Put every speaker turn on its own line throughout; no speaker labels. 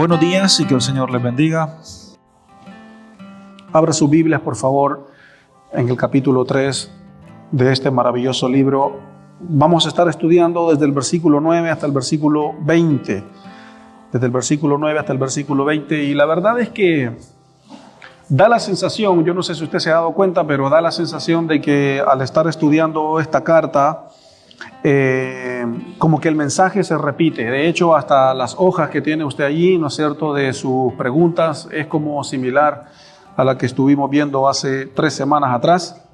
Buenos días y que el Señor les bendiga. Abra sus Biblias, por favor, en el capítulo 3 de este maravilloso libro. Vamos a estar estudiando desde el versículo 9 hasta el versículo 20. Desde el versículo 9 hasta el versículo 20. Y la verdad es que da la sensación, yo no sé si usted se ha dado cuenta, pero da la sensación de que al estar estudiando esta carta, como que el mensaje se repite. De hecho, hasta las hojas que tiene usted allí, ¿no es cierto?, de sus preguntas, es como similar a la que estuvimos viendo hace 3 semanas atrás.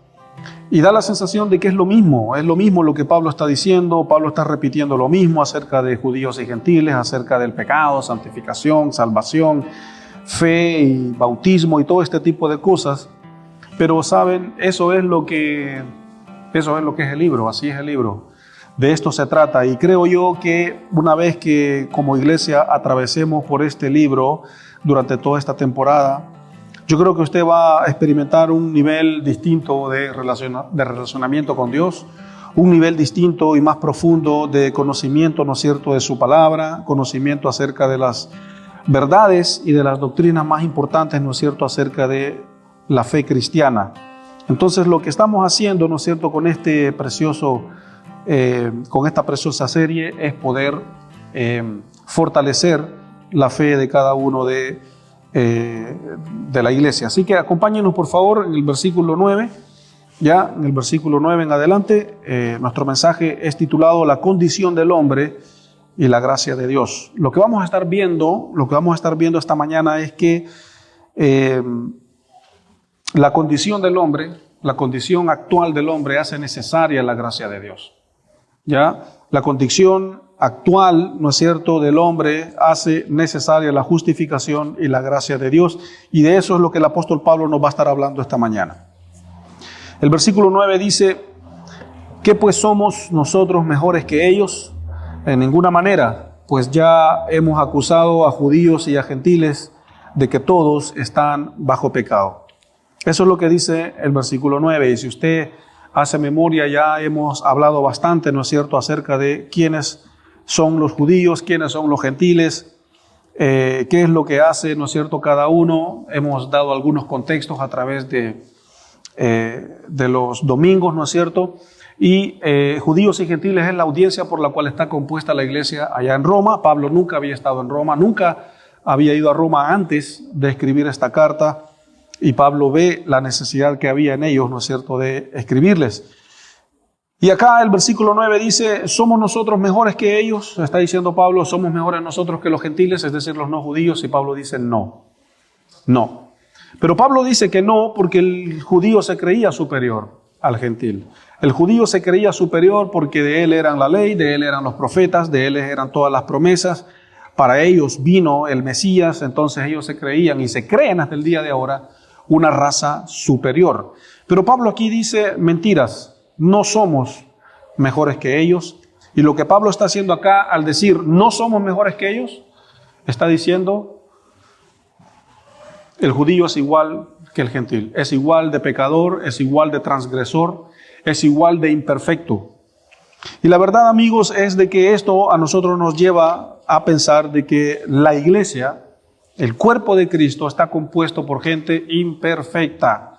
Y da la sensación de que es lo mismo lo que Pablo está diciendo. Pablo está repitiendo lo mismo acerca de judíos y gentiles, acerca del pecado, santificación, salvación, fe y bautismo y todo este tipo de cosas. Pero saben, eso es lo que es el libro, así es el libro. De esto se trata, y creo yo que una vez que como iglesia atravesemos por este libro durante toda esta temporada, yo creo que usted va a experimentar un nivel distinto de relacionamiento con Dios, un nivel distinto y más profundo de conocimiento, ¿no es cierto?, de su palabra, conocimiento acerca de las verdades y de las doctrinas más importantes, ¿no es cierto?, acerca de la fe cristiana. Entonces, lo que estamos haciendo, ¿no es cierto?, con esta preciosa serie es poder fortalecer la fe de cada uno de la iglesia. Así que acompáñenos por favor en el versículo 9. Ya en el versículo 9 en adelante, nuestro mensaje es titulado La condición del hombre y la gracia de Dios. Lo que vamos a estar viendo esta mañana es que la condición del hombre, la condición actual del hombre hace necesaria la gracia de Dios. ¿Ya? La condición actual, ¿no es cierto?, del hombre hace necesaria la justificación y la gracia de Dios, y de eso es lo que el apóstol Pablo nos va a estar hablando esta mañana. El versículo 9 dice: ¿qué pues somos nosotros mejores que ellos? En ninguna manera, pues ya hemos acusado a judíos y a gentiles de que todos están bajo pecado. Eso es lo que dice el versículo 9, y si usted hace memoria, ya hemos hablado bastante, ¿no es cierto?, acerca de quiénes son los judíos, quiénes son los gentiles, qué es lo que hace, ¿no es cierto?, cada uno. Hemos dado algunos contextos a través de los domingos, ¿no es cierto? Y judíos y gentiles es la audiencia por la cual está compuesta la iglesia allá en Roma. Pablo nunca había estado en Roma, nunca había ido a Roma antes de escribir esta carta. Y Pablo ve la necesidad que había en ellos, ¿no es cierto?, de escribirles. Y acá el versículo 9 dice: ¿somos nosotros mejores que ellos? Está diciendo Pablo, ¿somos mejores nosotros que los gentiles, es decir, los no judíos? Y Pablo dice no. Pero Pablo dice que no, porque el judío se creía superior al gentil. El judío se creía superior porque de él eran la ley, de él eran los profetas, de él eran todas las promesas. Para ellos vino el Mesías, entonces ellos se creían y se creen hasta el día de ahora una raza superior. Pero Pablo aquí dice mentiras, no somos mejores que ellos. Y lo que Pablo está haciendo acá al decir no somos mejores que ellos, está diciendo el judío es igual que el gentil, es igual de pecador, es igual de transgresor, es igual de imperfecto. Y la verdad, amigos, es de que esto a nosotros nos lleva a pensar de que la iglesia, el cuerpo de Cristo, está compuesto por gente imperfecta.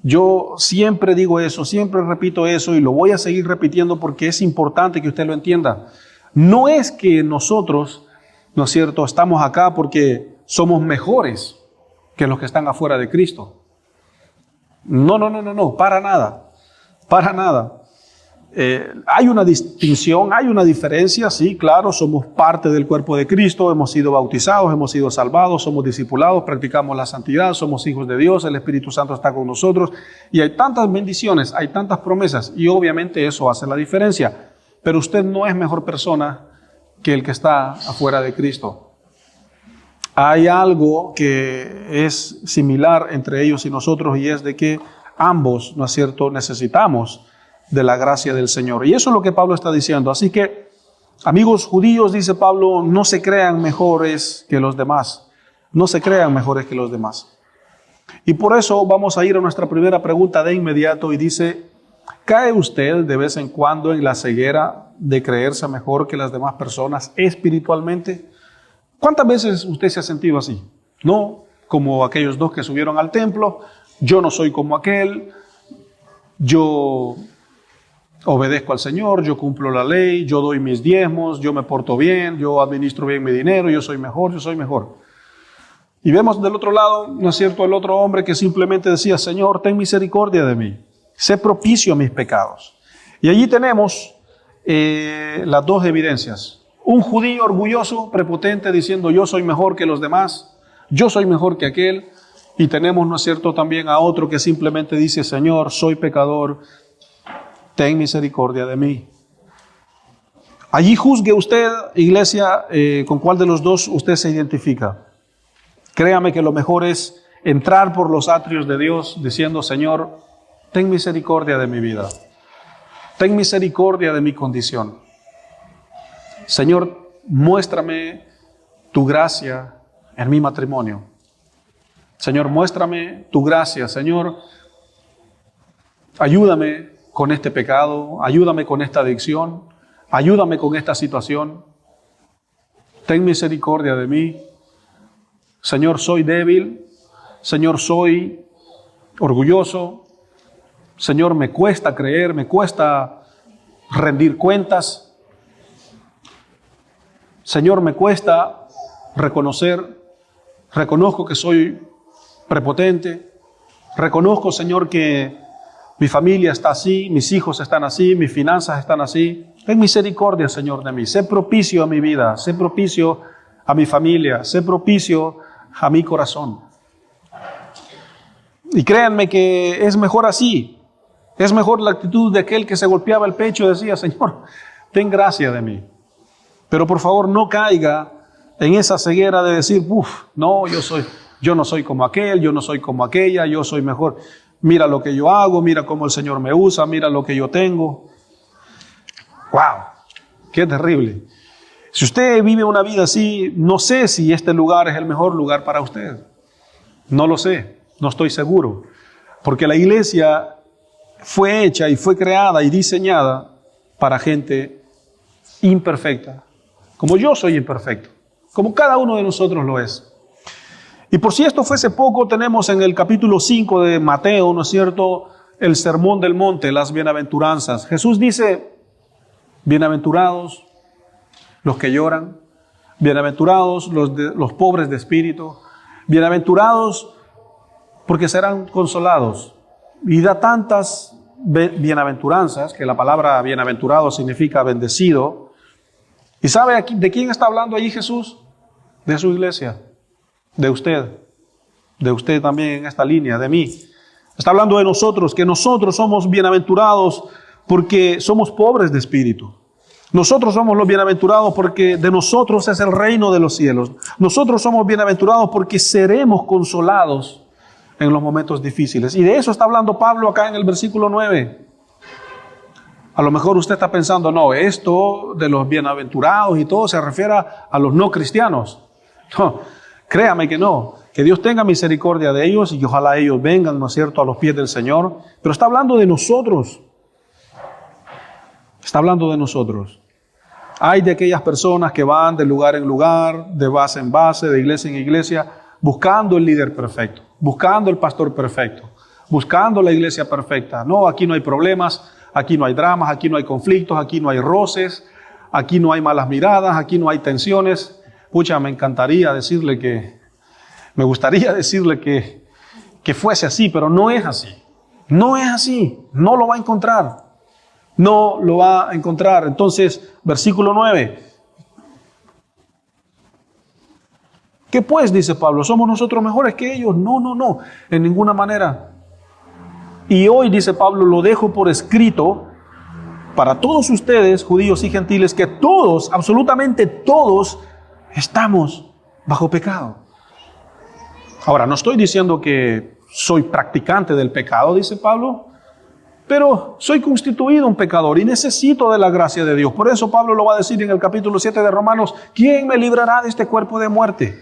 Yo siempre digo eso, siempre repito eso y lo voy a seguir repitiendo porque es importante que usted lo entienda. No es que nosotros, ¿no es cierto?, estamos acá porque somos mejores que los que están afuera de Cristo. No, para nada. Hay una distinción, hay una diferencia, sí, claro, somos parte del cuerpo de Cristo, hemos sido bautizados, hemos sido salvados, somos discipulados, practicamos la santidad, somos hijos de Dios, el Espíritu Santo está con nosotros y hay tantas bendiciones, hay tantas promesas y obviamente eso hace la diferencia, pero usted no es mejor persona que el que está afuera de Cristo. Hay algo que es similar entre ellos y nosotros y es de que ambos, ¿no es cierto?, necesitamos de la gracia del Señor. Y eso es lo que Pablo está diciendo. Así que, amigos judíos, dice Pablo, no se crean mejores que los demás. No se crean mejores que los demás. Y por eso vamos a ir a nuestra primera pregunta de inmediato y dice: ¿cae usted de vez en cuando en la ceguera de creerse mejor que las demás personas espiritualmente? ¿Cuántas veces usted se ha sentido así? No, como aquellos dos que subieron al templo, yo no soy como aquel, yo obedezco al Señor, yo cumplo la ley, yo doy mis diezmos, yo me porto bien, yo administro bien mi dinero, yo soy mejor, yo soy mejor. Y vemos del otro lado, ¿no es cierto?, el otro hombre que simplemente decía, Señor, ten misericordia de mí, sé propicio a mis pecados. Y allí tenemos las dos evidencias. Un judío orgulloso, prepotente, diciendo yo soy mejor que los demás, yo soy mejor que aquel. Y tenemos, ¿no es cierto?, también a otro que simplemente dice, Señor, soy pecador, ten misericordia de mí. Allí juzgue usted, iglesia, con cuál de los dos usted se identifica. Créame que lo mejor es entrar por los atrios de Dios diciendo, Señor, ten misericordia de mi vida. Ten misericordia de mi condición. Señor, muéstrame tu gracia en mi matrimonio. Señor, muéstrame tu gracia. Señor, ayúdame con este pecado, ayúdame con esta adicción, ayúdame con esta situación. Ten misericordia de mí. Señor, soy débil. Señor, soy orgulloso. Señor, me cuesta creer, me cuesta rendir cuentas. Señor, me cuesta reconozco que soy prepotente, reconozco, Señor, que mi familia está así, mis hijos están así, mis finanzas están así. Ten misericordia, Señor, de mí. Sé propicio a mi vida, sé propicio a mi familia, sé propicio a mi corazón. Y créanme que es mejor así. Es mejor la actitud de aquel que se golpeaba el pecho y decía, Señor, ten gracia de mí. Pero por favor no caiga en esa ceguera de decir, no, yo no soy como aquel, yo no soy como aquella, yo soy mejor. Mira lo que yo hago, mira cómo el Señor me usa, mira lo que yo tengo. ¡Wow! ¡Qué terrible! Si usted vive una vida así, no sé si este lugar es el mejor lugar para usted. No lo sé, no estoy seguro. Porque la iglesia fue hecha y fue creada y diseñada para gente imperfecta. Como yo soy imperfecto, como cada uno de nosotros lo es. Y por si esto fuese poco, tenemos en el capítulo 5 de Mateo, ¿no es cierto?, el sermón del monte, las bienaventuranzas. Jesús dice, bienaventurados los que lloran, bienaventurados los pobres de espíritu, bienaventurados porque serán consolados. Y da tantas bienaventuranzas, que la palabra bienaventurado significa bendecido. ¿Y sabe de quién está hablando allí Jesús? De su iglesia, de usted también en esta línea, de mí. Está hablando de nosotros, que nosotros somos bienaventurados porque somos pobres de espíritu. Nosotros somos los bienaventurados porque de nosotros es el reino de los cielos. Nosotros somos bienaventurados porque seremos consolados en los momentos difíciles. Y de eso está hablando Pablo acá en el versículo 9. A lo mejor usted está pensando, no, esto de los bienaventurados y todo se refiere a los no cristianos. No, créame que no. Que Dios tenga misericordia de ellos y que ojalá ellos vengan, ¿no es cierto?, a los pies del Señor. Pero está hablando de nosotros. Está hablando de nosotros. Hay de aquellas personas que van de lugar en lugar, de base en base, de iglesia en iglesia, buscando el líder perfecto, buscando el pastor perfecto, buscando la iglesia perfecta. No, aquí no hay problemas, aquí no hay dramas, aquí no hay conflictos, aquí no hay roces, aquí no hay malas miradas, aquí no hay tensiones. Pucha, me gustaría decirle que fuese así, pero no es así. No es así, no lo va a encontrar. No lo va a encontrar. Entonces, versículo 9. ¿Qué pues? Dice Pablo. ¿Somos nosotros mejores que ellos? No, en ninguna manera. Y hoy, dice Pablo, lo dejo por escrito para todos ustedes, judíos y gentiles, que todos, absolutamente todos, estamos bajo pecado. Ahora, no estoy diciendo que soy practicante del pecado, dice Pablo, pero soy constituido un pecador y necesito de la gracia de Dios. Por eso Pablo lo va a decir en el capítulo 7 de Romanos, ¿quién me librará de este cuerpo de muerte?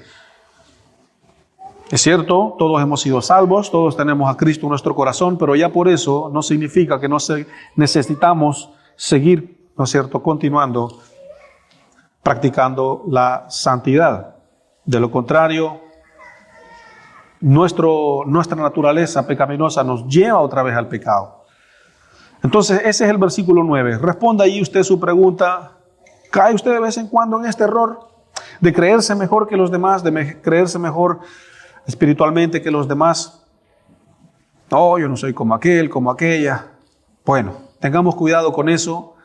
Es cierto, todos hemos sido salvos, todos tenemos a Cristo en nuestro corazón, pero ya por eso no significa que necesitamos seguir, ¿no es cierto?, continuando practicando la santidad. De lo contrario, nuestra naturaleza pecaminosa nos lleva otra vez al pecado. Entonces, ese es el versículo 9. Responda ahí usted su pregunta. ¿Cae usted de vez en cuando en este error de creerse mejor que los demás, de creerse mejor espiritualmente que los demás? No, yo no soy como aquel, como aquella. Bueno, tengamos cuidado con eso,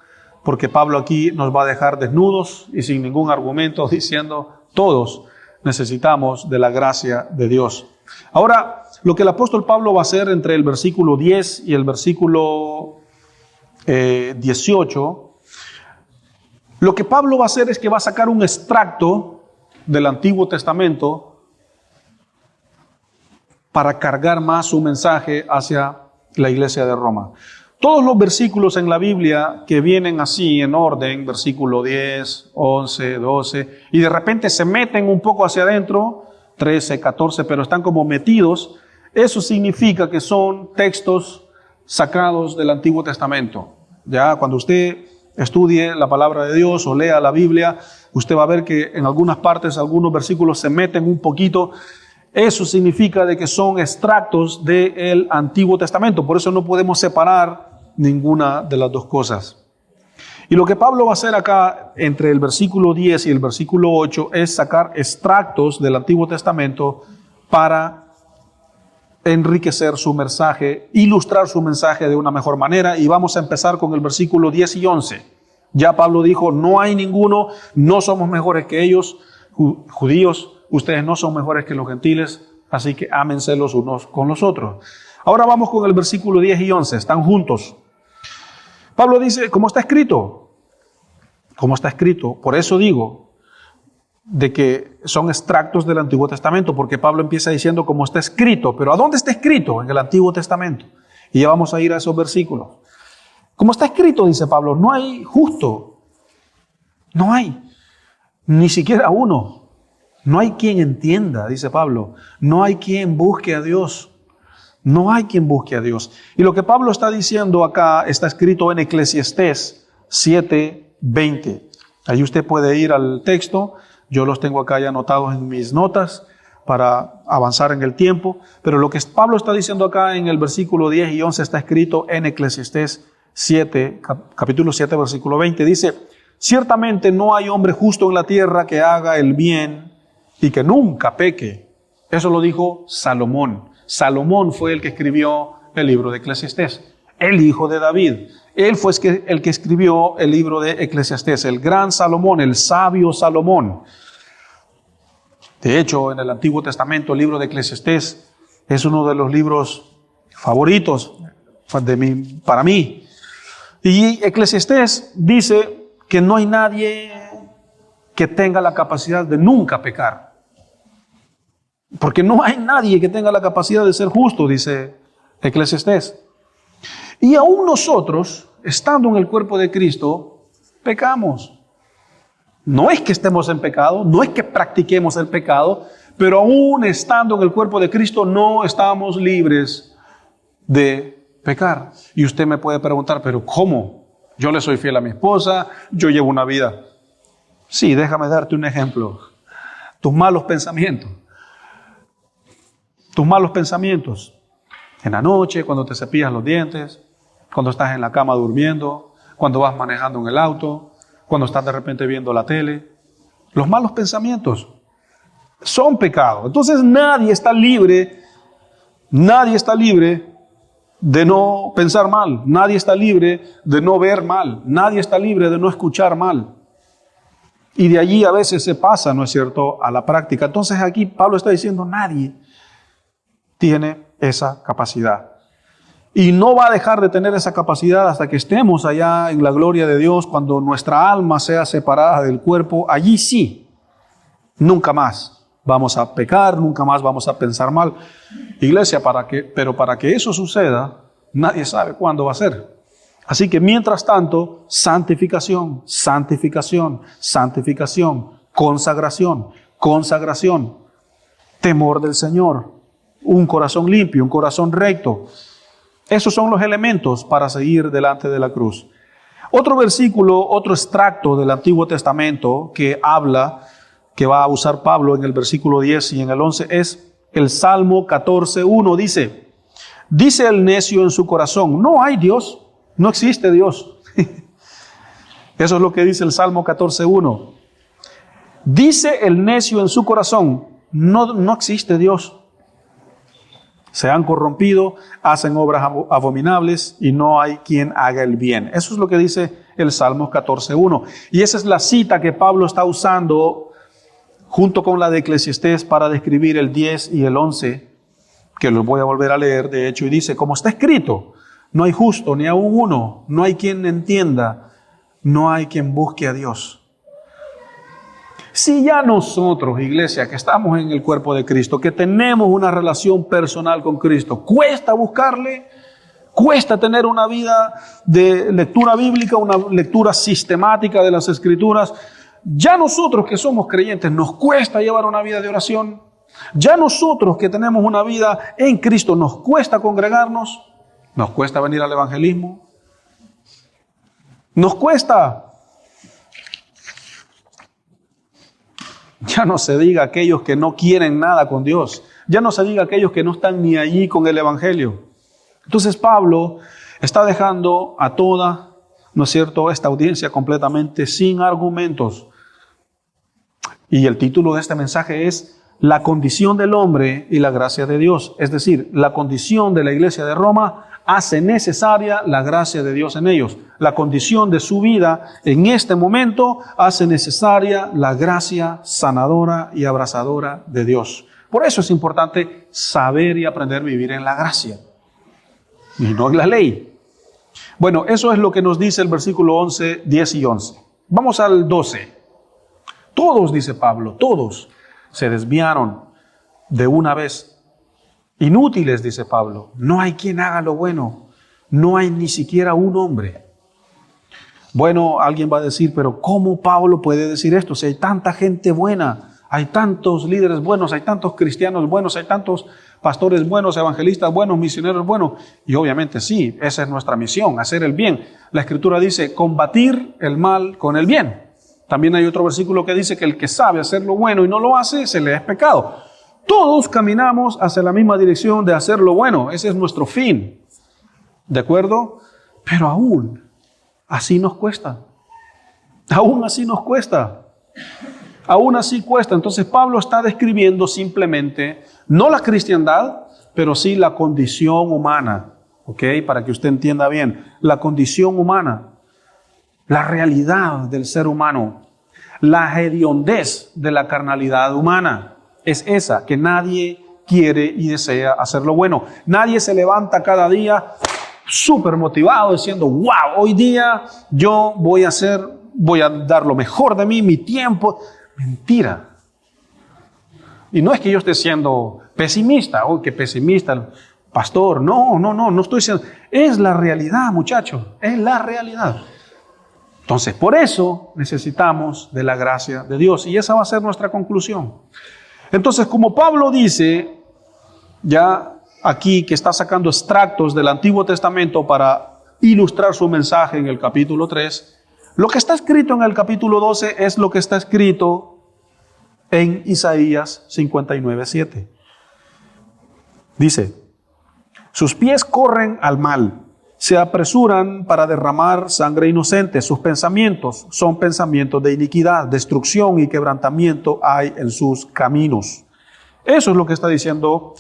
porque Pablo aquí nos va a dejar desnudos y sin ningún argumento, diciendo, todos necesitamos de la gracia de Dios. Ahora, lo que el apóstol Pablo va a hacer entre el versículo 10 y el versículo 18, lo que Pablo va a hacer es que va a sacar un extracto del Antiguo Testamento para cargar más su mensaje hacia la iglesia de Roma. Todos los versículos en la Biblia que vienen así en orden, versículo 10, 11, 12, y de repente se meten un poco hacia adentro, 13, 14, pero están como metidos, eso significa que son textos sacados del Antiguo Testamento. Ya cuando usted estudie la palabra de Dios o lea la Biblia, usted va a ver que en algunas partes, algunos versículos se meten un poquito. Eso significa de que son extractos del Antiguo Testamento. Por eso no podemos separar ninguna de las dos cosas. Y lo que Pablo va a hacer acá entre el versículo 10 y el versículo 8 es sacar extractos del Antiguo Testamento para enriquecer su mensaje, ilustrar su mensaje de una mejor manera. Y vamos a empezar con el versículo 10 y 11. Ya Pablo dijo, no hay ninguno, no somos mejores que ellos, judíos, ustedes no son mejores que los gentiles, así que ámense los unos con los otros. Ahora vamos con el versículo 10 y 11, están juntos. Pablo dice, ¿cómo está escrito? ¿Cómo está escrito? Por eso digo de que son extractos del Antiguo Testamento, porque Pablo empieza diciendo cómo está escrito, pero ¿a dónde está escrito? En el Antiguo Testamento. Y ya vamos a ir a esos versículos. ¿Cómo está escrito? Dice Pablo, no hay justo, no hay, ni siquiera uno. No hay quien entienda, dice Pablo. No hay quien busque a Dios. No hay quien busque a Dios. Y lo que Pablo está diciendo acá está escrito en Eclesiastés 7:20. Ahí usted puede ir al texto. Yo los tengo acá ya anotados en mis notas para avanzar en el tiempo. Pero lo que Pablo está diciendo acá en el versículo 10 y 11 está escrito en Eclesiastés 7, capítulo 7, versículo 20. Dice, ciertamente no hay hombre justo en la tierra que haga el bien y que nunca peque. Eso lo dijo Salomón. Salomón fue el que escribió el libro de Eclesiastés, el hijo de David. Él fue el que escribió el libro de Eclesiastés, el gran Salomón, el sabio Salomón. De hecho, en el Antiguo Testamento, el libro de Eclesiastés es uno de los libros favoritos para mí. Y Eclesiastés dice que no hay nadie que tenga la capacidad de nunca pecar. Porque no hay nadie que tenga la capacidad de ser justo, dice Eclesiastés. Y aún nosotros, estando en el cuerpo de Cristo, pecamos. No es que estemos en pecado, no es que practiquemos el pecado, pero aún estando en el cuerpo de Cristo no estamos libres de pecar. Y usted me puede preguntar, ¿pero cómo? Yo le soy fiel a mi esposa, yo llevo una vida. Sí, déjame darte un ejemplo. Tus malos pensamientos. Tus malos pensamientos. En la noche, cuando te cepillas los dientes, cuando estás en la cama durmiendo, cuando vas manejando en el auto, cuando estás de repente viendo la tele. Los malos pensamientos son pecado. Entonces nadie está libre de no pensar mal. Nadie está libre de no ver mal. Nadie está libre de no escuchar mal. Y de allí a veces se pasa, ¿no es cierto?, a la práctica. Entonces aquí Pablo está diciendo, nadie tiene esa capacidad. Y no va a dejar de tener esa capacidad hasta que estemos allá en la gloria de Dios, cuando nuestra alma sea separada del cuerpo. Allí sí, nunca más vamos a pecar, nunca más vamos a pensar mal. Iglesia, pero para que eso suceda, nadie sabe cuándo va a ser. Así que mientras tanto, santificación, santificación, santificación, consagración, consagración, temor del Señor, un corazón limpio, un corazón recto. Esos son los elementos para seguir delante de la cruz. Otro versículo, otro extracto del Antiguo Testamento que habla que va a usar Pablo en el versículo 10 y en el 11 es el Salmo 14:1. Dice el necio en su corazón, no hay Dios, no existe Dios. Eso es lo que dice el Salmo 14:1. Dice el necio en su corazón, no existe Dios. Se han corrompido, hacen obras abominables y no hay quien haga el bien. Eso es lo que dice el Salmo 14:1. Y esa es la cita que Pablo está usando junto con la de Eclesiastés para describir el 10 y el 11, que los voy a volver a leer, de hecho, y dice, como está escrito, no hay justo ni aun uno, no hay quien entienda, no hay quien busque a Dios. Si ya nosotros, iglesia, que estamos en el cuerpo de Cristo, que tenemos una relación personal con Cristo, cuesta buscarle, cuesta tener una vida de lectura bíblica, una lectura sistemática de las Escrituras, ya nosotros que somos creyentes nos cuesta llevar una vida de oración, ya nosotros que tenemos una vida en Cristo nos cuesta congregarnos, nos cuesta venir al evangelismo, nos cuesta. Ya no se diga aquellos que no quieren nada con Dios. Ya no se diga aquellos que no están ni allí con el evangelio. Entonces Pablo está dejando a toda, ¿no es cierto?, esta audiencia completamente sin argumentos. Y el título de este mensaje es La condición del hombre y la gracia de Dios. Es decir, la condición de la iglesia de Roma hace necesaria la gracia de Dios en ellos. La condición de su vida en este momento hace necesaria la gracia sanadora y abrazadora de Dios. Por eso es importante saber y aprender a vivir en la gracia y no en la ley. Bueno, eso es lo que nos dice el versículo 11, 10 y 11. Vamos al 12. Todos, dice Pablo, todos se desviaron de una vez. Inútiles, dice Pablo, no hay quien haga lo bueno, no hay ni siquiera un hombre. Bueno, alguien va a decir, pero ¿cómo Pablo puede decir esto? Si hay tanta gente buena, hay tantos líderes buenos, hay tantos cristianos buenos, hay tantos pastores buenos, evangelistas buenos, misioneros buenos. Y obviamente sí, esa es nuestra misión, hacer el bien. La Escritura dice, combatir el mal con el bien. También hay otro versículo que dice que el que sabe hacer lo bueno y no lo hace, se le es pecado. Todos caminamos hacia la misma dirección de hacer lo bueno. Ese es nuestro fin. ¿De acuerdo? Pero aún así nos cuesta. Aún así nos cuesta. Aún así cuesta. Entonces Pablo está describiendo simplemente, no la cristiandad, pero sí la condición humana. ¿Ok? Para que usted entienda bien. La condición humana. La realidad del ser humano. La hediondez de la carnalidad humana. Es esa, que nadie quiere y desea hacer lo bueno. Nadie se levanta cada día súper motivado diciendo, wow, hoy día yo voy a dar lo mejor de mí, mi tiempo. Mentira. Y no es que yo esté siendo pesimista, qué pesimista, pastor. No estoy siendo. Es la realidad, muchachos, es la realidad. Entonces, por eso necesitamos de la gracia de Dios. Y esa va a ser nuestra conclusión. Entonces, como Pablo dice, ya aquí que está sacando extractos del Antiguo Testamento para ilustrar su mensaje en el capítulo 3, lo que está escrito en el capítulo 12 es lo que está escrito en Isaías 59:7. Dice, sus pies corren al mal, se apresuran para derramar sangre inocente, sus pensamientos son pensamientos de iniquidad, destrucción y quebrantamiento hay en sus caminos. Eso es lo que está diciendo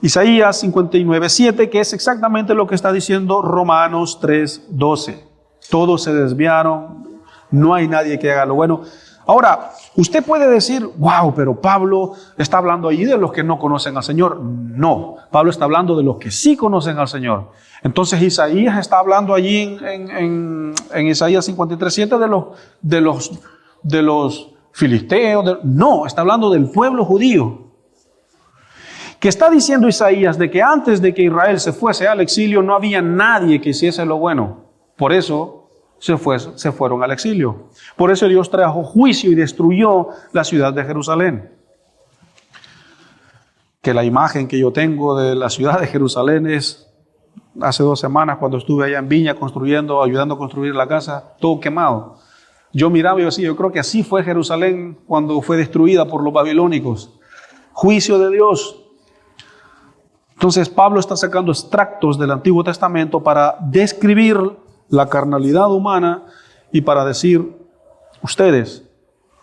Isaías 59:7, que es exactamente lo que está diciendo Romanos 3:12. Todos se desviaron, no hay nadie que haga lo bueno. Ahora, usted puede decir, wow, pero Pablo está hablando allí de los que no conocen al Señor. No, Pablo está hablando de los que sí conocen al Señor. Entonces Isaías está hablando allí en Isaías 53:7 de los filisteos. No, está hablando del pueblo judío. Que está diciendo Isaías de que antes de que Israel se fuese al exilio no había nadie que hiciese lo bueno. Por eso se fueron al exilio. Por eso Dios trajo juicio y destruyó la ciudad de Jerusalén. Que la imagen que yo tengo de la ciudad de Jerusalén es hace 2 semanas cuando estuve allá en Viña ayudando a construir la casa, todo quemado. Yo miraba y decía, yo creo que así fue Jerusalén cuando fue destruida por los babilónicos. Juicio de Dios. Entonces Pablo está sacando extractos del Antiguo Testamento para describir la carnalidad humana y para decir, ustedes,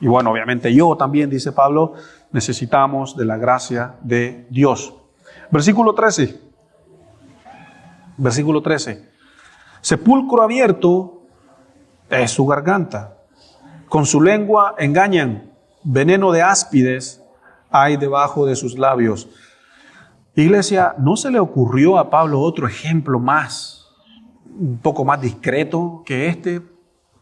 y bueno, obviamente yo también, dice Pablo, necesitamos de la gracia de Dios. Versículo 13. Versículo 13. Sepulcro abierto es su garganta. Con su lengua engañan. Veneno de áspides hay debajo de sus labios. Iglesia, ¿no se le ocurrió a Pablo otro ejemplo más, un poco más discreto que este?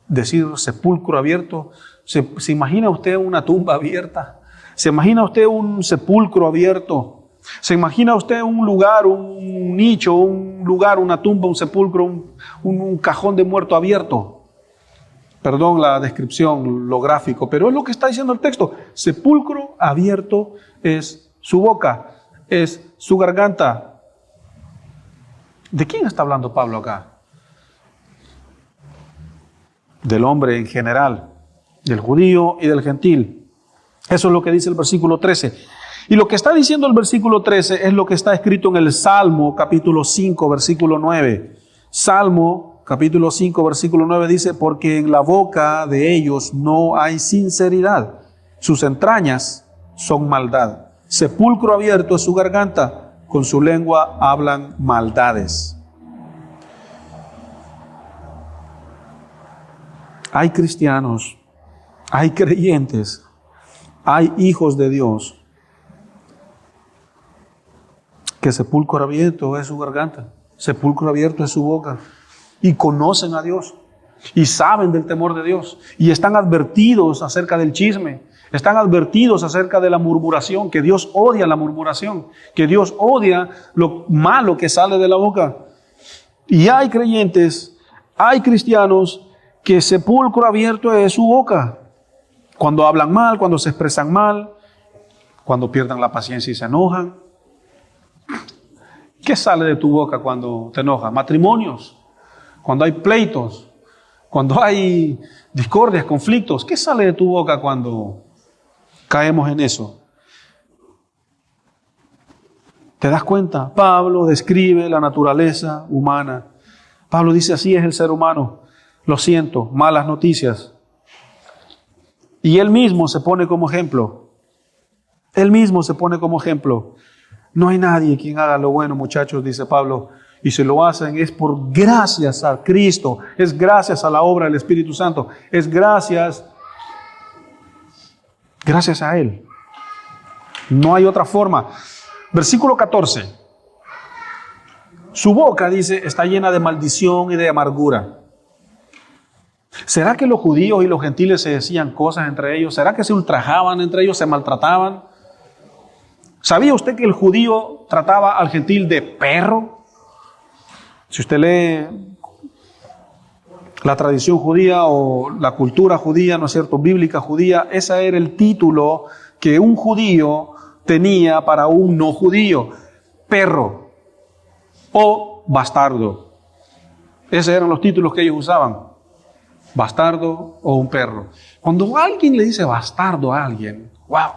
Decir sepulcro abierto. ¿Se imagina usted una tumba abierta? ¿Se imagina usted un sepulcro abierto? ¿Se imagina usted un lugar, un nicho, un lugar, una tumba, un sepulcro, un cajón de muerto abierto? Perdón la descripción, lo gráfico, pero es lo que está diciendo el texto. Sepulcro abierto es su boca, es su garganta. ¿De quién está hablando Pablo acá? Del hombre en general, del judío y del gentil. Eso es lo que dice el versículo 13. Y lo que está diciendo el versículo 13 es lo que está escrito en el Salmo capítulo 5, versículo 9. Salmo capítulo 5, versículo 9 dice, porque en la boca de ellos no hay sinceridad, sus entrañas son maldad. Sepulcro abierto es su garganta, con su lengua hablan maldades. Hay cristianos, hay creyentes, hay hijos de Dios, que sepulcro abierto es su garganta, sepulcro abierto es su boca, y conocen a Dios, y saben del temor de Dios, y están advertidos acerca del chisme, están advertidos acerca de la murmuración, que Dios odia la murmuración, que Dios odia lo malo que sale de la boca. Y hay creyentes, hay cristianos, que sepulcro abierto es su boca. Cuando hablan mal, cuando se expresan mal, cuando pierden la paciencia y se enojan. ¿Qué sale de tu boca cuando te enojas? Matrimonios, cuando hay pleitos, cuando hay discordias, conflictos. ¿Qué sale de tu boca cuando caemos en eso? ¿Te das cuenta? Pablo describe la naturaleza humana. Pablo dice, así es el ser humano. Lo siento, malas noticias. Y él mismo se pone como ejemplo. Él mismo se pone como ejemplo. No hay nadie quien haga lo bueno, muchachos, dice Pablo. Y si lo hacen es por gracias a Cristo. Es gracias a la obra del Espíritu Santo. Es gracias a Él. No hay otra forma. Versículo 14. Su boca, dice, está llena de maldición y de amargura. ¿Será que los judíos y los gentiles se decían cosas entre ellos? ¿Será que se ultrajaban entre ellos, se maltrataban? ¿Sabía usted que el judío trataba al gentil de perro? Si usted lee la tradición judía o la cultura judía, ¿no es cierto?, bíblica judía, ese era el título que un judío tenía para un no judío: perro o bastardo. Esos eran los títulos que ellos usaban. Bastardo o un perro. Cuando alguien le dice bastardo a alguien, wow,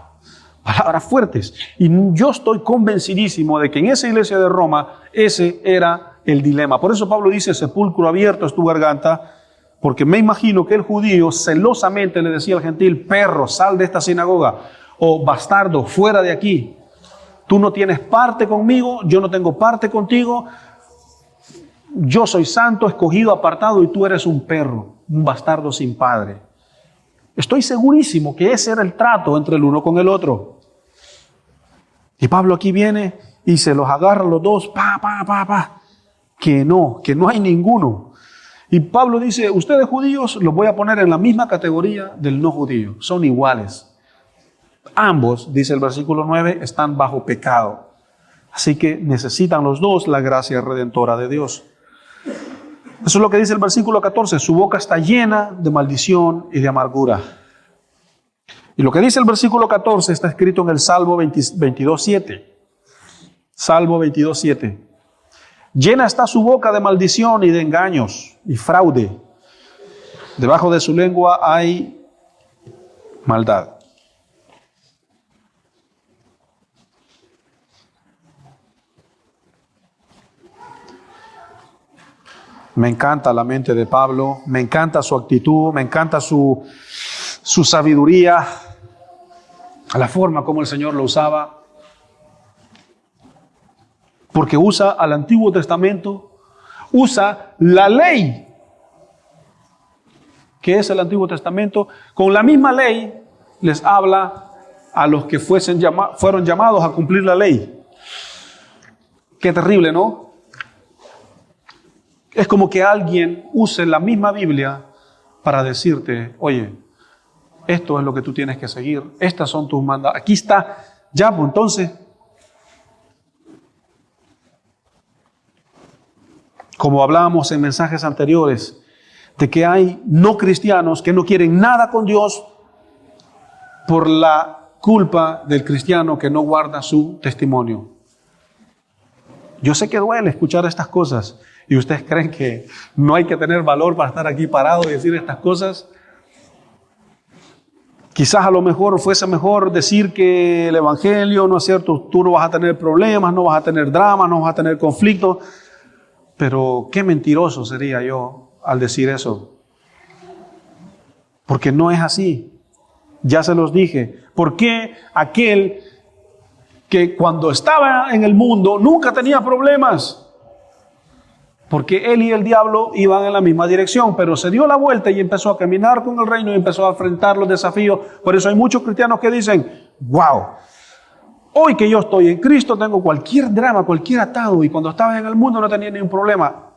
palabras fuertes. Y yo estoy convencidísimo de que en esa iglesia de Roma ese era el dilema. Por eso Pablo dice, sepulcro abierto es tu garganta, porque me imagino que el judío celosamente le decía al gentil, perro, sal de esta sinagoga, o bastardo, fuera de aquí. Tú no tienes parte conmigo, yo no tengo parte contigo. Yo soy santo, escogido, apartado, y tú eres un perro, un bastardo sin padre. Estoy segurísimo que ese era el trato entre el uno con el otro. Y Pablo aquí viene y se los agarra los dos, que no hay ninguno. Y Pablo dice, ustedes judíos los voy a poner en la misma categoría del no judío, son iguales. Ambos, dice el versículo 9, están bajo pecado. Así que necesitan los dos la gracia redentora de Dios. Eso es lo que dice el versículo 14. Su boca está llena de maldición y de amargura. Y lo que dice el versículo 14 está escrito en el Salmo 22:7. Salmo 22:7. Llena está su boca de maldición y de engaños y fraude. Debajo de su lengua hay maldad. Me encanta la mente de Pablo, me encanta su actitud, me encanta su sabiduría, la forma como el Señor lo usaba. Porque usa al Antiguo Testamento, usa la ley, que es el Antiguo Testamento, con la misma ley les habla a los que fueron llamados a cumplir la ley. Qué terrible, ¿no? Es como que alguien use la misma Biblia para decirte, oye, esto es lo que tú tienes que seguir, estas son tus mandatos, aquí está, ya, pues entonces, como hablábamos en mensajes anteriores, de que hay no cristianos que no quieren nada con Dios por la culpa del cristiano que no guarda su testimonio. Yo sé que duele escuchar estas cosas. ¿Y ustedes creen que no hay que tener valor para estar aquí parado y decir estas cosas? Quizás a lo mejor fuese mejor decir que el Evangelio, ¿no es cierto? Tú no vas a tener problemas, no vas a tener dramas, no vas a tener conflictos. Pero qué mentiroso sería yo al decir eso. Porque no es así. Ya se los dije. ¿Por qué aquel que cuando estaba en el mundo nunca tenía problemas? Porque él y el diablo iban en la misma dirección, pero se dio la vuelta y empezó a caminar con el reino y empezó a enfrentar los desafíos. Por eso hay muchos cristianos que dicen, wow, hoy que yo estoy en Cristo tengo cualquier drama, cualquier atado, y cuando estaba en el mundo no tenía ningún problema.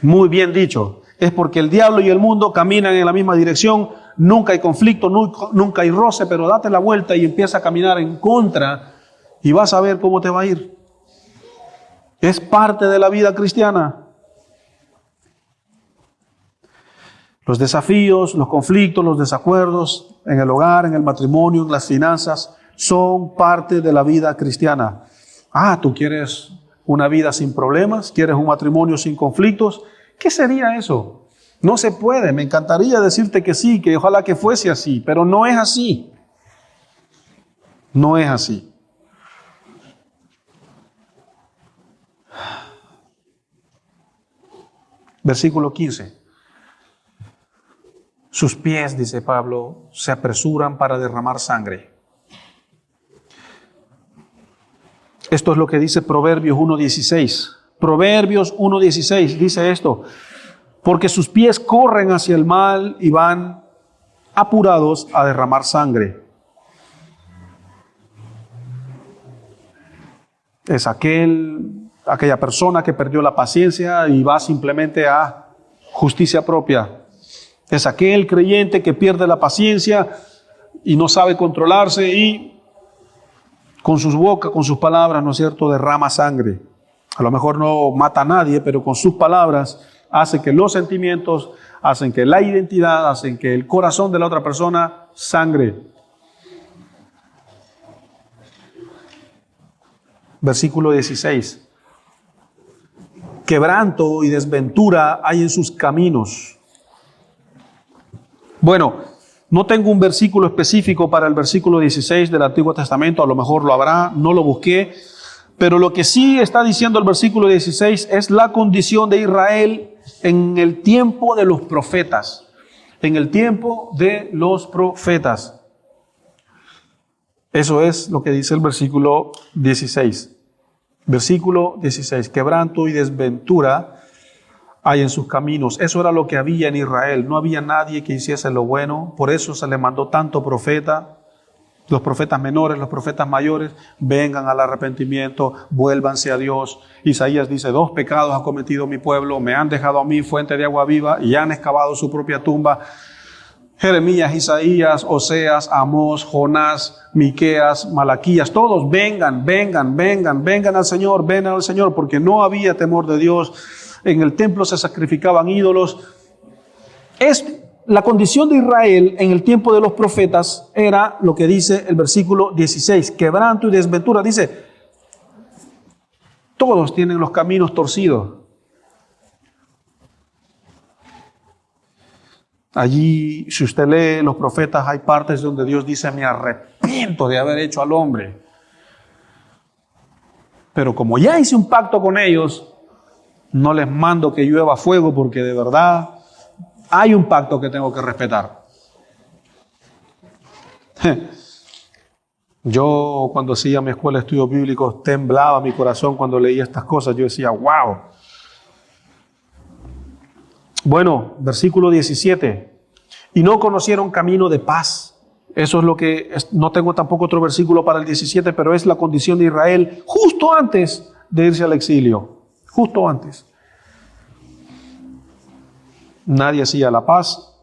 Muy bien dicho, es porque el diablo y el mundo caminan en la misma dirección, nunca hay conflicto, nunca hay roce, pero date la vuelta y empieza a caminar en contra y vas a ver cómo te va a ir. Es parte de la vida cristiana. Los desafíos, los conflictos, los desacuerdos en el hogar, en el matrimonio, en las finanzas, son parte de la vida cristiana. Ah, ¿tú quieres una vida sin problemas? ¿Quieres un matrimonio sin conflictos? ¿Qué sería eso? No se puede. Me encantaría decirte que sí, que ojalá que fuese así, pero no es así. No es así. Versículo 15. Sus pies, dice Pablo, se apresuran para derramar sangre. Esto es lo que dice Proverbios 1:16. Proverbios 1:16 dice esto. Porque sus pies corren hacia el mal y van apurados a derramar sangre. Es aquella persona que perdió la paciencia y va simplemente a justicia propia. Es aquel creyente que pierde la paciencia y no sabe controlarse y con sus bocas, con sus palabras, ¿no es cierto?, derrama sangre. A lo mejor no mata a nadie, pero con sus palabras hace que los sentimientos, hacen que la identidad, hacen que el corazón de la otra persona sangre. Versículo 16. Quebranto y desventura hay en sus caminos. Bueno, no tengo un versículo específico para el versículo 16 del Antiguo Testamento, a lo mejor lo habrá, no lo busqué, pero lo que sí está diciendo el versículo 16 es la condición de Israel en el tiempo de los profetas, en el tiempo de los profetas. Eso es lo que dice el versículo 16. Versículo 16, quebranto y desventura hay en sus caminos. Eso era lo que había en Israel. No había nadie que hiciese lo bueno. Por eso se le mandó tanto profeta. Los profetas menores, los profetas mayores, vengan al arrepentimiento, vuélvanse a Dios. Isaías dice, 2 pecados ha cometido mi pueblo, me han dejado a mí fuente de agua viva y han excavado su propia tumba. Jeremías, Isaías, Oseas, Amós, Jonás, Miqueas, Malaquías, todos vengan al Señor, vengan al Señor, porque no había temor de Dios. En el templo se sacrificaban ídolos. La condición de Israel en el tiempo de los profetas era lo que dice el versículo 16, quebranto y desventura. Dice, todos tienen los caminos torcidos. Allí, si usted lee los profetas, hay partes donde Dios dice, me arrepiento de haber hecho al hombre. Pero como ya hice un pacto con ellos, no les mando que llueva fuego porque de verdad hay un pacto que tengo que respetar. Yo cuando hacía mi escuela de estudios bíblicos temblaba mi corazón cuando leía estas cosas. Yo decía, wow. Bueno, versículo 17. Y no conocieron camino de paz. Eso es lo que, no tengo tampoco otro versículo para el 17, pero es la condición de Israel justo antes de irse al exilio. Justo antes. Nadie hacía la paz.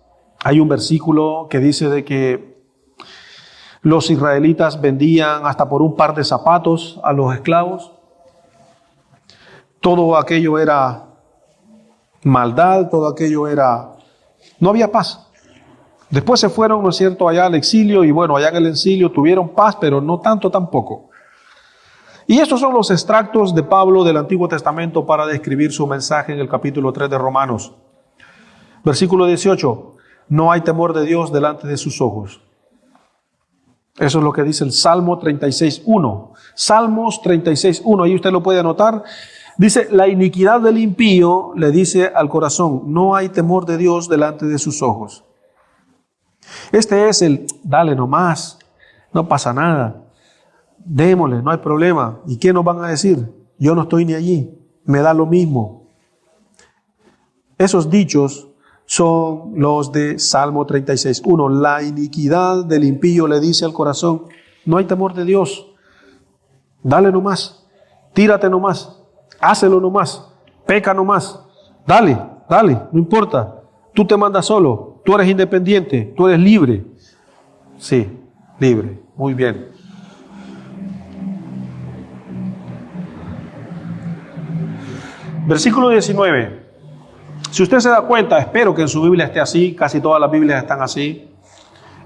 Hay un versículo que dice de que los israelitas vendían hasta por un par de zapatos a los esclavos. Todo aquello era maldad, todo aquello era... No había paz. Después se fueron, ¿no es cierto?, allá al exilio, y bueno, allá en el exilio tuvieron paz, pero no tanto tampoco. Y estos son los extractos de Pablo del Antiguo Testamento para describir su mensaje en el capítulo 3 de Romanos. Versículo 18, no hay temor de Dios delante de sus ojos. Eso es lo que dice el Salmo 36.1. Salmos 36.1, ahí usted lo puede anotar. Dice, la iniquidad del impío le dice al corazón, no hay temor de Dios delante de sus ojos. Este es el, dale nomás, no pasa nada, démosle, no hay problema. ¿Y qué nos van a decir? Yo no estoy ni allí, me da lo mismo. Esos dichos son los de Salmo 36.1. La iniquidad del impío le dice al corazón, no hay temor de Dios, dale nomás, tírate nomás, hácelo nomás, peca nomás, dale, no importa, tú te mandas solo. Tú eres independiente, tú eres libre. Sí, libre. Muy bien. Versículo 19. Si usted se da cuenta, espero que en su Biblia esté así, casi todas las Biblias están así.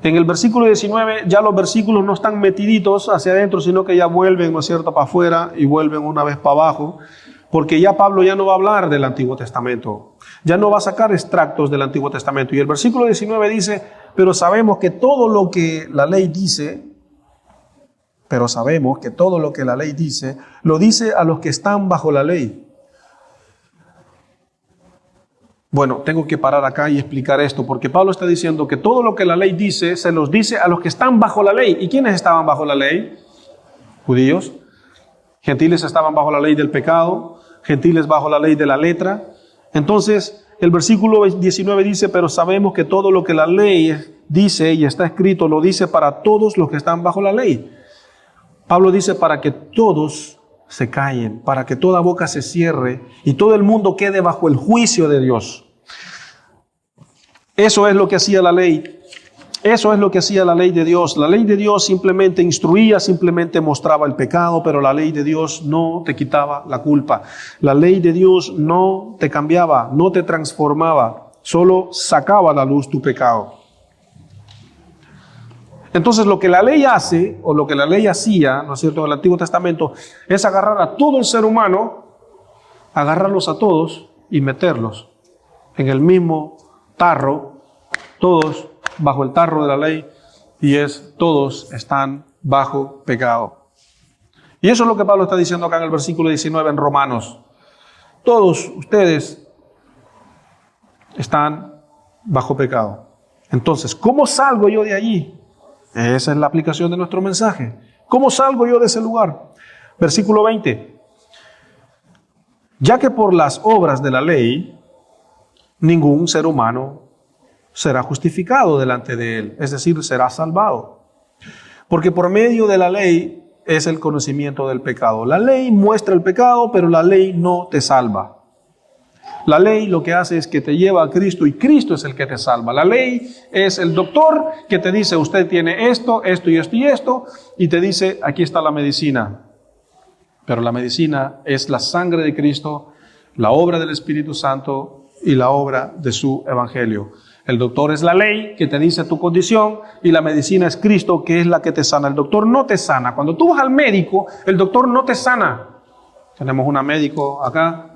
En el versículo 19 ya los versículos no están metiditos hacia adentro, sino que ya vuelven, ¿no es cierto?, para afuera y vuelven una vez para abajo. Porque ya Pablo ya no va a hablar del Antiguo Testamento, ya no va a sacar extractos del Antiguo Testamento. Y el versículo 19 dice, pero sabemos que todo lo que la ley dice, lo dice a los que están bajo la ley. Bueno, tengo que parar acá y explicar esto, porque Pablo está diciendo que todo lo que la ley dice, se los dice a los que están bajo la ley. ¿Y quiénes estaban bajo la ley? Judíos. Gentiles estaban bajo la ley del pecado, gentiles bajo la ley de la letra. Entonces, el versículo 19 dice, pero sabemos que todo lo que la ley dice y está escrito, lo dice para todos los que están bajo la ley. Pablo dice para que todos se callen, para que toda boca se cierre y todo el mundo quede bajo el juicio de Dios. Eso es lo que hacía la ley. Eso es lo que hacía la ley de Dios. La ley de Dios simplemente instruía, simplemente mostraba el pecado, pero la ley de Dios no te quitaba la culpa. La ley de Dios no te cambiaba, no te transformaba, solo sacaba a la luz tu pecado. Entonces lo que la ley hace, o lo que la ley hacía, ¿no es cierto?, en el Antiguo Testamento, es agarrar a todo el ser humano, agarrarlos a todos y meterlos en el mismo tarro, todos bajo el tarro de la ley, y todos están bajo pecado. Y eso es lo que Pablo está diciendo acá en el versículo 19 en Romanos. Todos ustedes están bajo pecado. Entonces, ¿cómo salgo yo de allí? Esa es la aplicación de nuestro mensaje. ¿Cómo salgo yo de ese lugar? Versículo 20. Ya que por las obras de la ley, ningún ser humano será justificado delante de él, es decir, será salvado. Porque por medio de la ley es el conocimiento del pecado. La ley muestra el pecado, pero la ley no te salva. La ley lo que hace es que te lleva a Cristo y Cristo es el que te salva. La ley es el doctor que te dice, usted tiene esto, esto y esto y esto, y te dice, aquí está la medicina. Pero la medicina es la sangre de Cristo, la obra del Espíritu Santo y la obra de su Evangelio. El doctor es la ley que te dice tu condición y la medicina es Cristo, que es la que te sana. El doctor no te sana. Cuando tú vas al médico, el doctor no te sana. Tenemos un médico acá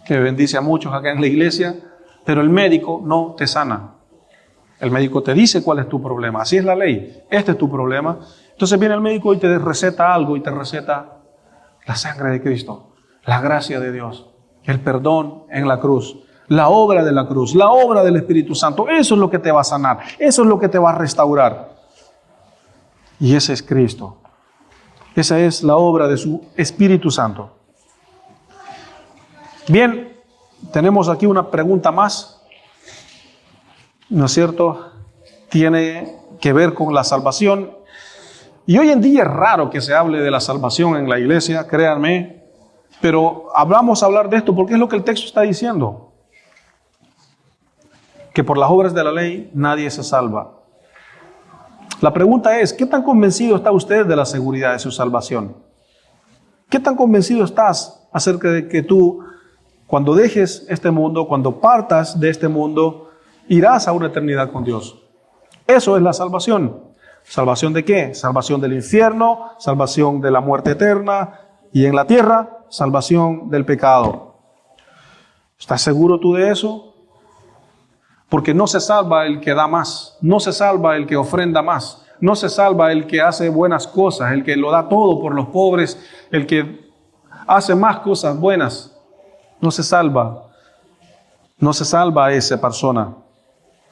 que bendice a muchos acá en la iglesia, pero el médico no te sana. El médico te dice cuál es tu problema. Así es la ley. Este es tu problema. Entonces viene el médico y te receta algo y te receta la sangre de Cristo, la gracia de Dios, el perdón en la cruz, la obra de la cruz, la obra del Espíritu Santo. Eso es lo que te va a sanar. Eso es lo que te va a restaurar. Y ese es Cristo. Esa es la obra de su Espíritu Santo. Bien, tenemos aquí una pregunta más, ¿no es cierto? Tiene que ver con la salvación. Y hoy en día es raro que se hable de la salvación en la iglesia, créanme, pero vamos a hablar de esto porque es lo que el texto está diciendo. Que por las obras de la ley nadie se salva. La pregunta es, ¿qué tan convencido está usted de la seguridad de su salvación? ¿Qué tan convencido estás acerca de que tú, cuando dejes este mundo, cuando partas de este mundo, irás a una eternidad con Dios? Eso es la salvación. ¿Salvación de qué? Salvación del infierno, salvación de la muerte eterna y en la tierra, salvación del pecado. ¿Estás seguro tú de eso? Porque no se salva el que da más, no se salva el que ofrenda más, no se salva el que hace buenas cosas, el que lo da todo por los pobres, el que hace más cosas buenas. No se salva a esa persona.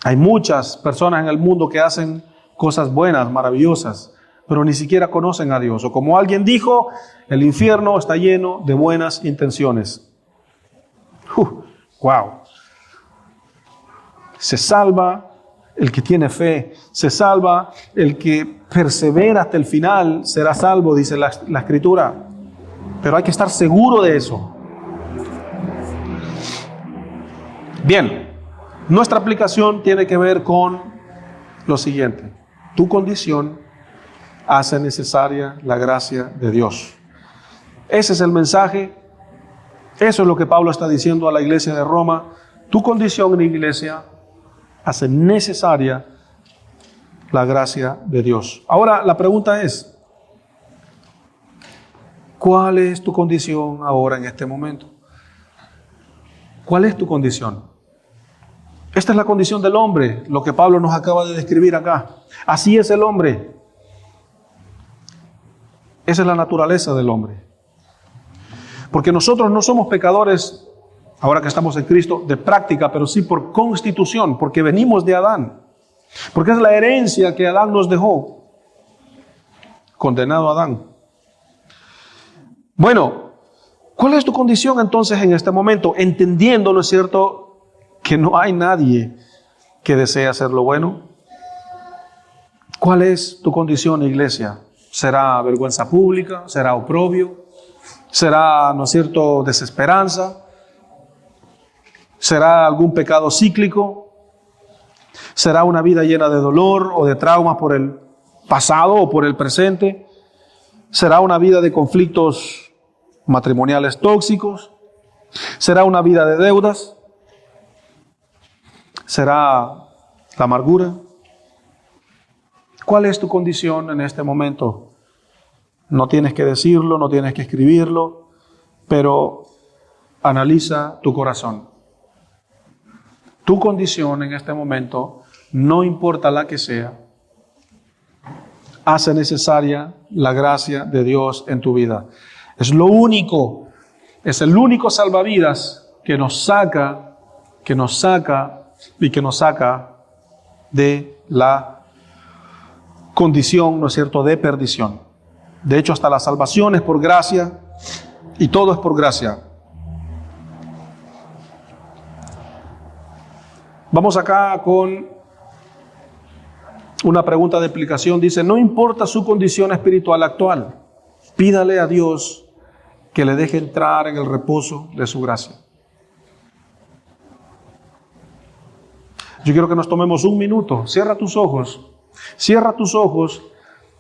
Hay muchas personas en el mundo que hacen cosas buenas, maravillosas, pero ni siquiera conocen a Dios. O como alguien dijo, el infierno está lleno de buenas intenciones. ¡Wow! Se salva el que tiene fe, se salva el que persevera hasta el final, será salvo, dice la Escritura. Pero hay que estar seguro de eso. Bien, nuestra aplicación tiene que ver con lo siguiente. Tu condición hace necesaria la gracia de Dios. Ese es el mensaje. Eso es lo que Pablo está diciendo a la iglesia de Roma. Tu condición en la iglesia hace necesaria la gracia de Dios. Ahora, la pregunta es, ¿cuál es tu condición ahora en este momento? ¿Cuál es tu condición? Esta es la condición del hombre, lo que Pablo nos acaba de describir acá. Así es el hombre. Esa es la naturaleza del hombre. Porque nosotros no somos pecadores, ahora que estamos en Cristo, de práctica, pero sí por constitución, porque venimos de Adán. Porque es la herencia que Adán nos dejó. Condenado Adán. Bueno, ¿cuál es tu condición entonces en este momento? Entendiendo, ¿no es cierto?, que no hay nadie que desee hacer lo bueno. ¿Cuál es tu condición, iglesia? ¿Será vergüenza pública? ¿Será oprobio? ¿Será, no es cierto, desesperanza? ¿Será algún pecado cíclico? ¿Será una vida llena de dolor o de traumas por el pasado o por el presente? ¿Será una vida de conflictos matrimoniales tóxicos? ¿Será una vida de deudas? ¿Será la amargura? ¿Cuál es tu condición en este momento? No tienes que decirlo, no tienes que escribirlo, pero analiza tu corazón. Tu condición en este momento, no importa la que sea, hace necesaria la gracia de Dios en tu vida. Es lo único, es el único salvavidas que nos saca de la condición, ¿no es cierto?, de perdición. De hecho, hasta la salvación es por gracia y todo es por gracia. Vamos acá con una pregunta de aplicación. Dice, no importa su condición espiritual actual, pídale a Dios que le deje entrar en el reposo de su gracia. Yo quiero que nos tomemos un minuto. Cierra tus ojos,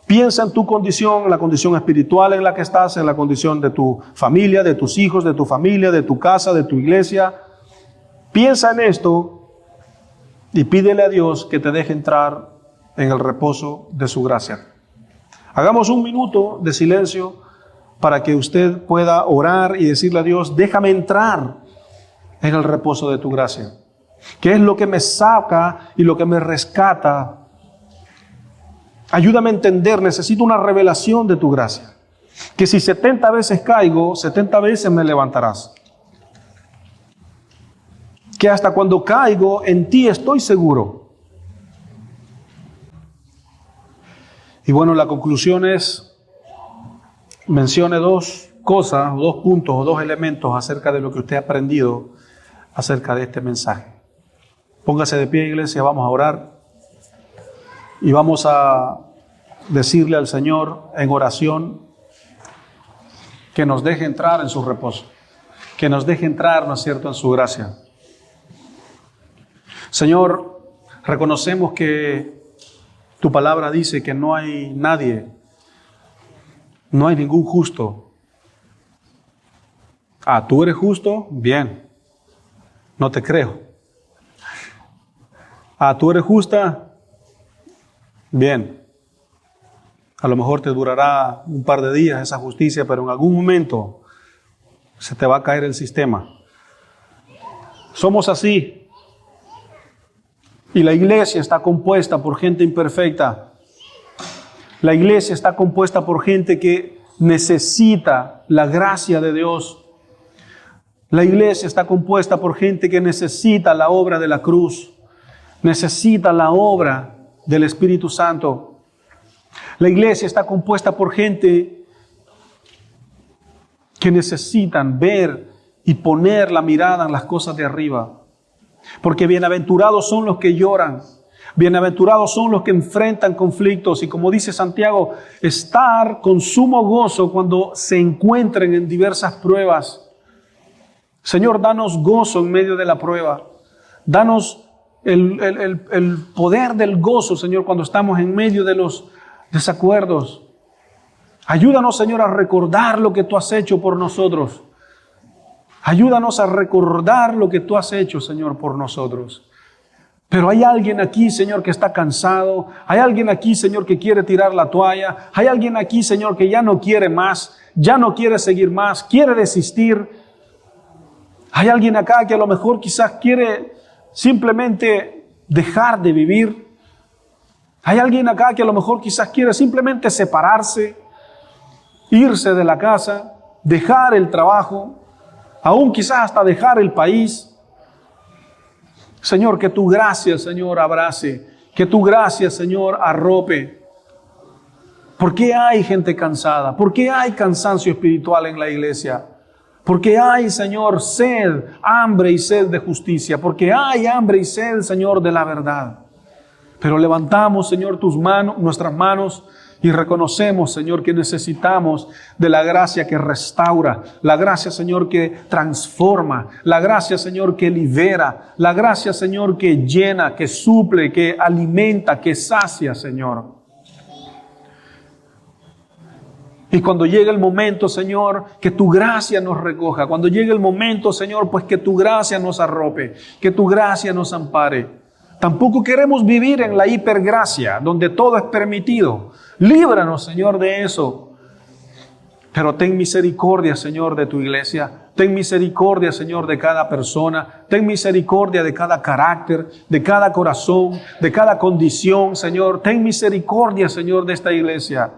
piensa en tu condición, en la condición espiritual en la que estás, en la condición de tu familia, de tus hijos, de tu familia, de tu casa, de tu iglesia. Piensa en esto y pídele a Dios que te deje entrar en el reposo de su gracia. Hagamos un minuto de silencio para que usted pueda orar y decirle a Dios, déjame entrar en el reposo de tu gracia. que es lo que me saca y lo que me rescata. Ayúdame a entender, necesito una revelación de tu gracia. Que si 70 veces caigo, 70 veces me levantarás. Que hasta cuando caigo, en ti estoy seguro. Y bueno, la conclusión es, mencione dos cosas, o dos puntos, o dos elementos acerca de lo que usted ha aprendido acerca de este mensaje. Póngase de pie, iglesia, vamos a orar. Y vamos a decirle al Señor en oración que nos deje entrar en su reposo, que nos deje entrar, ¿no es cierto?, en su gracia. Señor, reconocemos que tu palabra dice que no hay nadie, no hay ningún justo. Ah, ¿tú eres justo? Bien, no te creo. Ah, ¿tú eres justa? Bien. A lo mejor te durará un par de días esa justicia, pero en algún momento se te va a caer el sistema. Somos así. Y la iglesia está compuesta por gente imperfecta. La iglesia está compuesta por gente que necesita la gracia de Dios. La iglesia está compuesta por gente que necesita la obra de la cruz. Necesita la obra del Espíritu Santo. La iglesia está compuesta por gente que necesitan ver y poner la mirada en las cosas de arriba. Porque bienaventurados son los que lloran, bienaventurados son los que enfrentan conflictos y, como dice Santiago, estar con sumo gozo cuando se encuentren en diversas pruebas. Señor, danos gozo en medio de la prueba. Danos el poder del gozo, Señor, cuando estamos en medio de los desacuerdos. Ayúdanos, Señor, a recordar lo que tú has hecho por nosotros. Ayúdanos a recordar lo que tú has hecho, Señor, por nosotros. Pero hay alguien aquí, Señor, que está cansado. Hay alguien aquí, Señor, que quiere tirar la toalla. Hay alguien aquí, Señor, que ya no quiere más, ya no quiere seguir más, quiere desistir. Hay alguien acá que a lo mejor quizás quiere simplemente dejar de vivir. Hay alguien acá que a lo mejor quizás quiere simplemente separarse, irse de la casa, dejar el trabajo, aún quizás hasta dejar el país. Señor, que tu gracia, Señor, abrace, que tu gracia, Señor, arrope. ¿Por qué hay gente cansada? ¿Por qué hay cansancio espiritual en la iglesia? Porque hay, Señor, sed, hambre y sed de justicia. Porque hay hambre y sed, Señor, de la verdad. Pero levantamos, Señor, tus manos, nuestras manos, y reconocemos, Señor, que necesitamos de la gracia que restaura, la gracia, Señor, que transforma, la gracia, Señor, que libera, la gracia, Señor, que llena, que suple, que alimenta, que sacia, Señor. Y cuando llegue el momento, Señor, que tu gracia nos recoja, cuando llegue el momento, Señor, pues que tu gracia nos arrope, que tu gracia nos ampare. Tampoco queremos vivir en la hipergracia, donde todo es permitido. Líbranos, Señor, de eso. Pero ten misericordia, Señor, de tu iglesia. Ten misericordia, Señor, de cada persona. Ten misericordia de cada carácter, de cada corazón, de cada condición, Señor. Ten misericordia, Señor, de esta iglesia.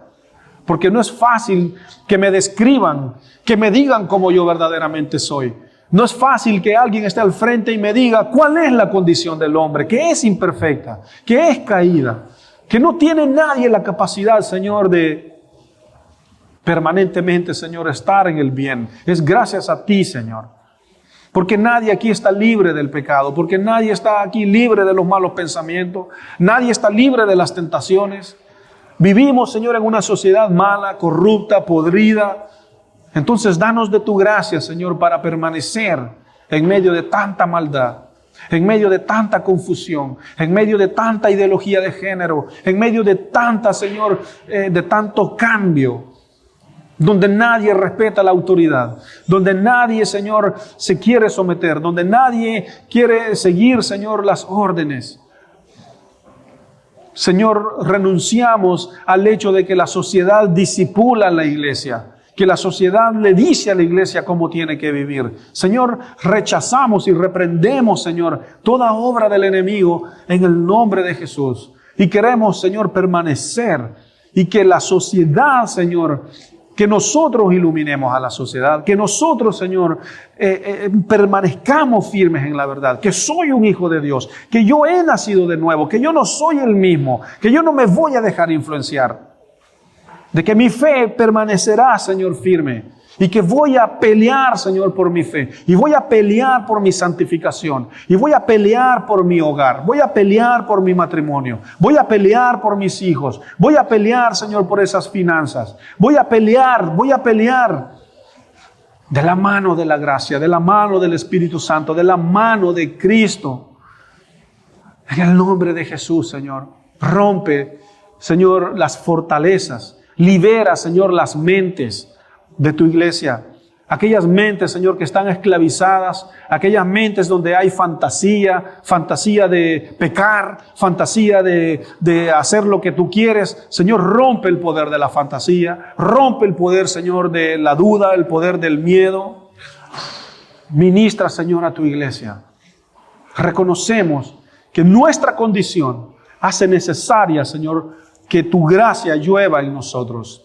Porque no es fácil que me describan, que me digan cómo yo verdaderamente soy. No es fácil que alguien esté al frente y me diga cuál es la condición del hombre, que es imperfecta, que es caída, que no tiene nadie la capacidad, Señor, de permanentemente, Señor, estar en el bien. Es gracias a ti, Señor. Porque nadie aquí está libre del pecado, porque nadie está aquí libre de los malos pensamientos, nadie está libre de las tentaciones. Vivimos, Señor, en una sociedad mala, corrupta, podrida. Entonces, danos de tu gracia, Señor, para permanecer en medio de tanta maldad, en medio de tanta confusión, en medio de tanta ideología de género, en medio de tanta, Señor, de tanto cambio, donde nadie respeta la autoridad, donde nadie, Señor, se quiere someter, donde nadie quiere seguir, Señor, las órdenes. Señor, renunciamos al hecho de que la sociedad disipula a la iglesia, que la sociedad le dice a la iglesia cómo tiene que vivir. Señor, rechazamos y reprendemos, Señor, toda obra del enemigo en el nombre de Jesús. Y queremos, Señor, permanecer y que la sociedad, Señor, que nosotros iluminemos a la sociedad, que nosotros, Señor, permanezcamos firmes en la verdad, que soy un hijo de Dios, que yo he nacido de nuevo, que yo no soy el mismo, que yo no me voy a dejar influenciar, de que mi fe permanecerá, Señor, firme, y que voy a pelear, Señor, por mi fe, y voy a pelear por mi santificación, y voy a pelear por mi hogar, voy a pelear por mi matrimonio, voy a pelear por mis hijos, voy a pelear, Señor, por esas finanzas, voy a pelear de la mano de la gracia, de la mano del Espíritu Santo, de la mano de Cristo. En el nombre de Jesús, Señor, rompe, Señor, las fortalezas, libera, Señor, las mentes de tu iglesia, aquellas mentes, Señor, que están esclavizadas, aquellas mentes donde hay fantasía de pecar, fantasía de hacer lo que tú quieres. Señor, rompe el poder de la fantasía, rompe el poder, Señor, de la duda, el poder del miedo. Ministra, Señor, a tu iglesia. Reconocemos que nuestra condición hace necesaria, Señor, que tu gracia llueva en nosotros.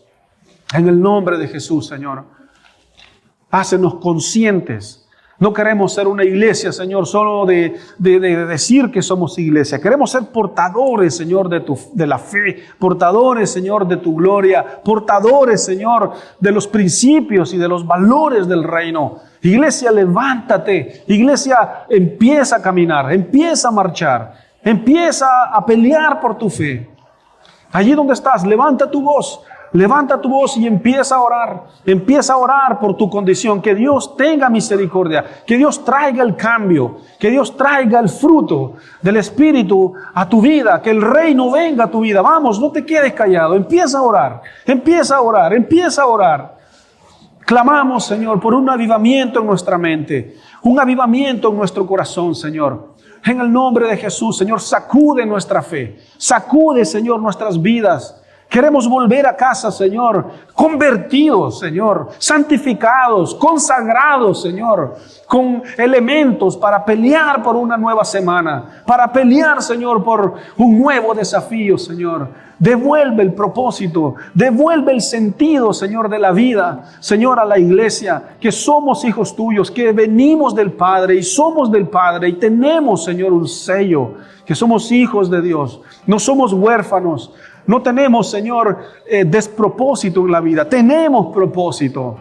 En el nombre de Jesús, Señor, hácenos conscientes. No queremos ser una iglesia, Señor, solo de decir que somos iglesia. Queremos ser portadores, Señor, de la fe, portadores, Señor, de tu gloria, portadores, Señor, de los principios y de los valores del reino. Iglesia, levántate. Iglesia, empieza a caminar, empieza a marchar, empieza a pelear por tu fe. Allí donde estás, levanta tu voz y empieza a orar. Empieza a orar por tu condición. Que Dios tenga misericordia. Que Dios traiga el cambio. Que Dios traiga el fruto del Espíritu a tu vida. Que el reino venga a tu vida. Vamos, no te quedes callado. Empieza a orar. Empieza a orar. Empieza a orar. Clamamos, Señor, por un avivamiento en nuestra mente. Un avivamiento en nuestro corazón, Señor. En el nombre de Jesús, Señor, sacude nuestra fe. Sacude, Señor, nuestras vidas. Queremos volver a casa, Señor, convertidos, Señor, santificados, consagrados, Señor, con elementos para pelear por una nueva semana, para pelear, Señor, por un nuevo desafío, Señor. Devuelve el propósito, devuelve el sentido, Señor, de la vida, Señor, a la iglesia, que somos hijos tuyos, que venimos del Padre y somos del Padre y tenemos, Señor, un sello, que somos hijos de Dios, no somos huérfanos. No tenemos, Señor, despropósito en la vida. Tenemos propósito.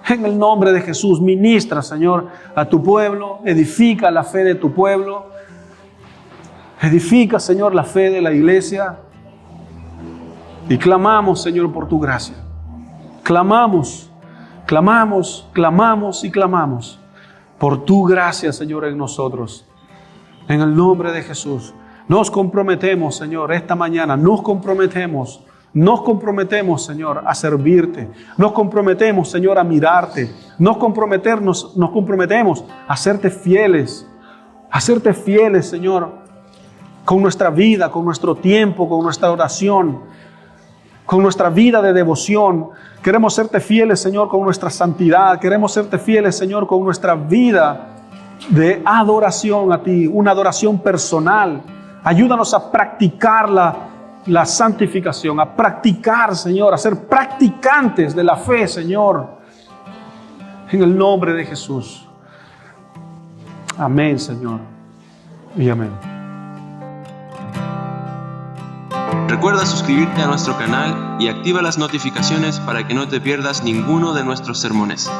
En el nombre de Jesús, ministra, Señor, a tu pueblo. Edifica la fe de tu pueblo. Edifica, Señor, la fe de la iglesia. Y clamamos, Señor, por tu gracia. Clamamos, clamamos, clamamos y clamamos por tu gracia, Señor, en nosotros. En el nombre de Jesús. Nos comprometemos, Señor, esta mañana, nos comprometemos, Señor, a servirte. Nos comprometemos, Señor, a mirarte. Nos comprometemos a serte fieles, Señor, con nuestra vida, con nuestro tiempo, con nuestra oración, con nuestra vida de devoción. Queremos serte fieles, Señor, con nuestra santidad. Queremos serte fieles, Señor, con nuestra vida de adoración a ti, una adoración personal. Ayúdanos a practicar la santificación, a practicar, Señor, a ser practicantes de la fe, Señor, en el nombre de Jesús. Amén, Señor, y amén.
Recuerda suscribirte a nuestro canal y activa las notificaciones para que no te pierdas ninguno de nuestros sermones.